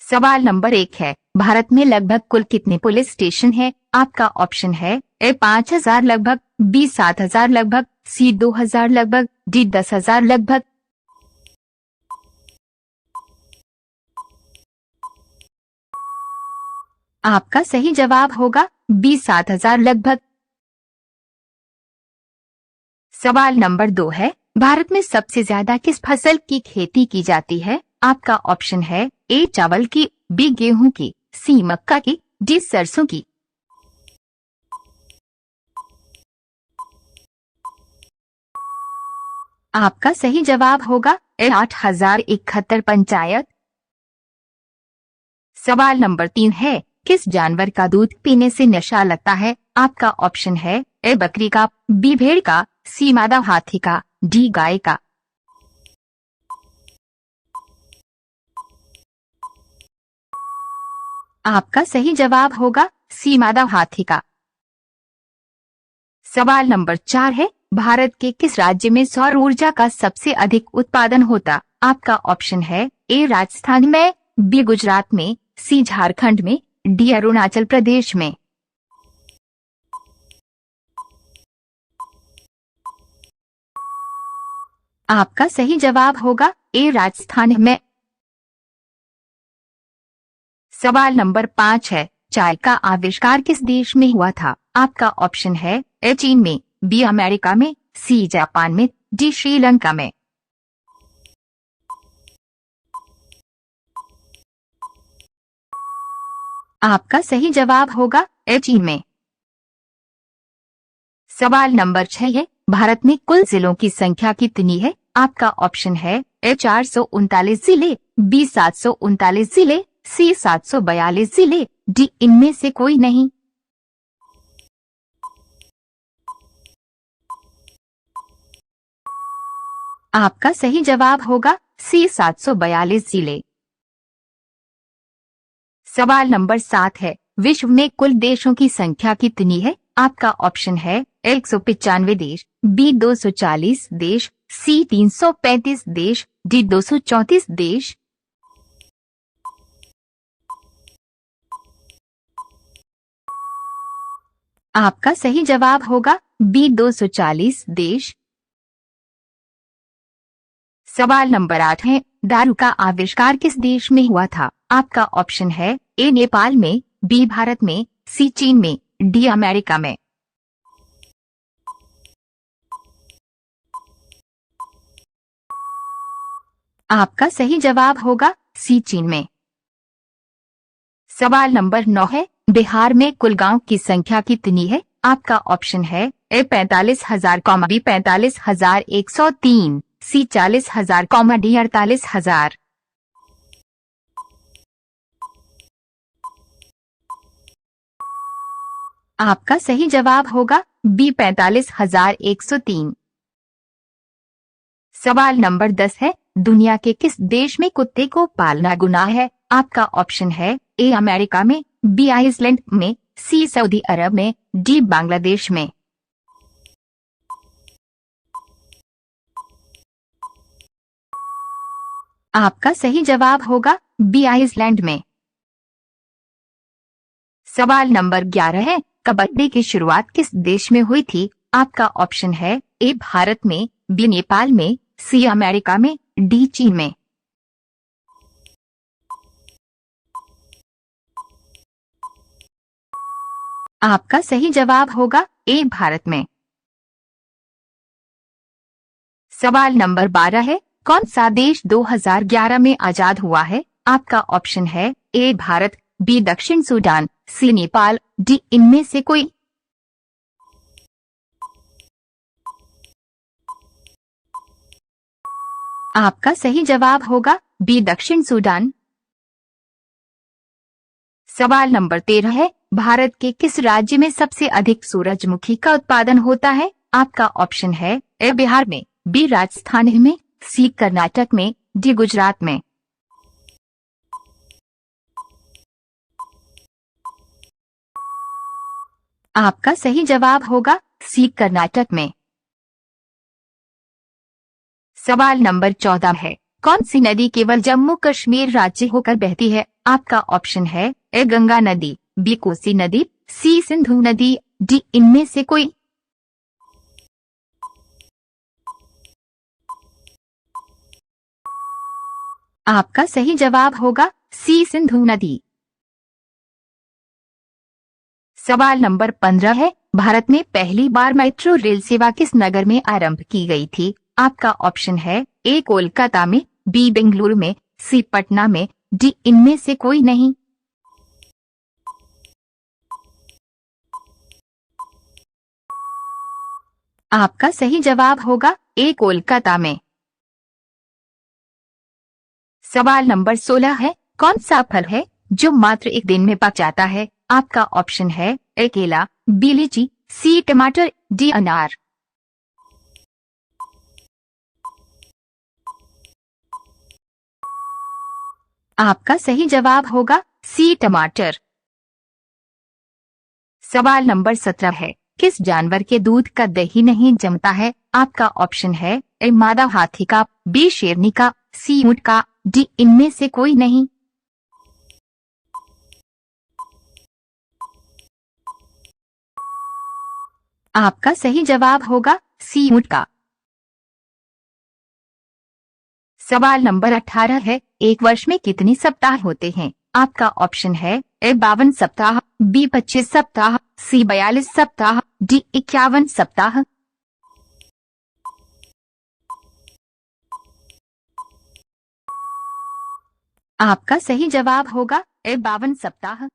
सवाल नंबर 1 है, भारत में लगभग कुल कितने पुलिस स्टेशन हैं? आपका ऑप्शन है ए 5,000 लगभग, बी 7,000 लगभग, सी 2,000 लगभग, डी 10,000 लगभग। आपका सही जवाब होगा बी 7,000 लगभग। सवाल नंबर 2 है, भारत में सबसे ज्यादा किस फसल की खेती की जाती है? आपका ऑप्शन है ए चावल की, बी गेहूं की, सी मक्का की, डी सरसों की। आपका सही जवाब होगा ए 8,071 पंचायत। सवाल नंबर 3 है, किस जानवर का दूध पीने से नशा लगता है? आपका ऑप्शन है ए बकरी का, बी भेड़ का, सी मादा हाथी का, डी गाय का। आपका सही जवाब होगा सी मादा हाथी का। सवाल नंबर 4 है, भारत के किस राज्य में सौर ऊर्जा का सबसे अधिक उत्पादन होता? आपका ऑप्शन है ए राजस्थान में, बी गुजरात में, सी झारखंड में, डी अरुणाचल प्रदेश में। आपका सही जवाब होगा ए राजस्थान में। सवाल नंबर 5 है, चाय का आविष्कार किस देश में हुआ था? आपका ऑप्शन है ए चीन में, बी अमेरिका में, सी जापान में, डी श्रीलंका में। आपका सही जवाब होगा ए चीन में। सवाल नंबर 6 है, भारत में कुल जिलों की संख्या कितनी है? आपका ऑप्शन है ए 439 जिले, बी 739 जिले, सी 742 जिले, डी इनमें से कोई नहीं। आपका सही जवाब होगा सी 742 जिले। सवाल नंबर 7 है, विश्व में कुल देशों की संख्या कितनी है? आपका ऑप्शन है 195 देश, बी 240 देश, सी 335 देश, डी 234 देश। आपका सही जवाब होगा बी 240 देश। सवाल नंबर 8 है, दारू का आविष्कार किस देश में हुआ था? आपका ऑप्शन है ए नेपाल में, बी भारत में, सी चीन में, डी अमेरिका में। आपका सही जवाब होगा सी चीन में। सवाल नंबर 9 है, बिहार में कुल गांव की संख्या कितनी है? आपका ऑप्शन है ए 45,000, बी 45,103, सी 40,000, डी 48,000। आपका सही जवाब होगा बी 45,103। सवाल नंबर 10 है, दुनिया के किस देश में कुत्ते को पालना गुनाह है? आपका ऑप्शन है ए अमेरिका में, बी आइसलैंड में, सी सऊदी अरब में, डी बांग्लादेश में। आपका सही जवाब होगा बी आइसलैंड में। सवाल नंबर 11 है, कबड्डी की शुरुआत किस देश में हुई थी? आपका ऑप्शन है ए भारत में, बी नेपाल में, सी अमेरिका में, डी चीन में। आपका सही जवाब होगा ए भारत में। सवाल नंबर 12 है, कौन सा देश 2011 में आजाद हुआ है? आपका ऑप्शन है ए भारत, बी दक्षिण सूडान, सी नेपाल, डी इनमें से कोई। आपका सही जवाब होगा बी दक्षिण सूडान। सवाल नंबर 13 है, भारत के किस राज्य में सबसे अधिक सूरजमुखी का उत्पादन होता है? आपका ऑप्शन है ए बिहार में, बी राजस्थान में, सी कर्नाटक में, डी गुजरात में। आपका सही जवाब होगा सी कर्नाटक में। सवाल नंबर 14 है, कौन सी नदी केवल जम्मू कश्मीर राज्य होकर बहती है? आपका ऑप्शन है ए गंगा नदी, बी कोसी नदी, सी सिंधु नदी, डी इनमें से कोई। आपका सही जवाब होगा सी सिंधु नदी। सवाल नंबर 15 है, भारत में पहली बार मेट्रो रेल सेवा किस नगर में आरंभ की गई थी? आपका ऑप्शन है ए कोलकाता में, बी बेंगलुरु में, सी पटना में, डी इनमें से कोई नहीं। आपका सही जवाब होगा ए कोलकाता में। सवाल नंबर 16 है, कौन सा फल है जो मात्र एक दिन में पक जाता है? आपका ऑप्शन है ए केला, बी लीची, सी टमाटर, डी अनार। आपका सही जवाब होगा सी टमाटर। सवाल नंबर 17 है, किस जानवर के दूध का दही नहीं जमता है? आपका ऑप्शन है ए मादा हाथी का, बी शेरनी का, सी ऊंट का, डी इनमें से कोई नहीं। आपका सही जवाब होगा सी ऊंट का। सवाल नंबर 18 है, एक वर्ष में कितने सप्ताह होते हैं? आपका ऑप्शन है ए 52 सप्ताह, बी 25 सप्ताह, सी 42 सप्ताह, डी 51 सप्ताह। आपका सही जवाब होगा ए 52 सप्ताह।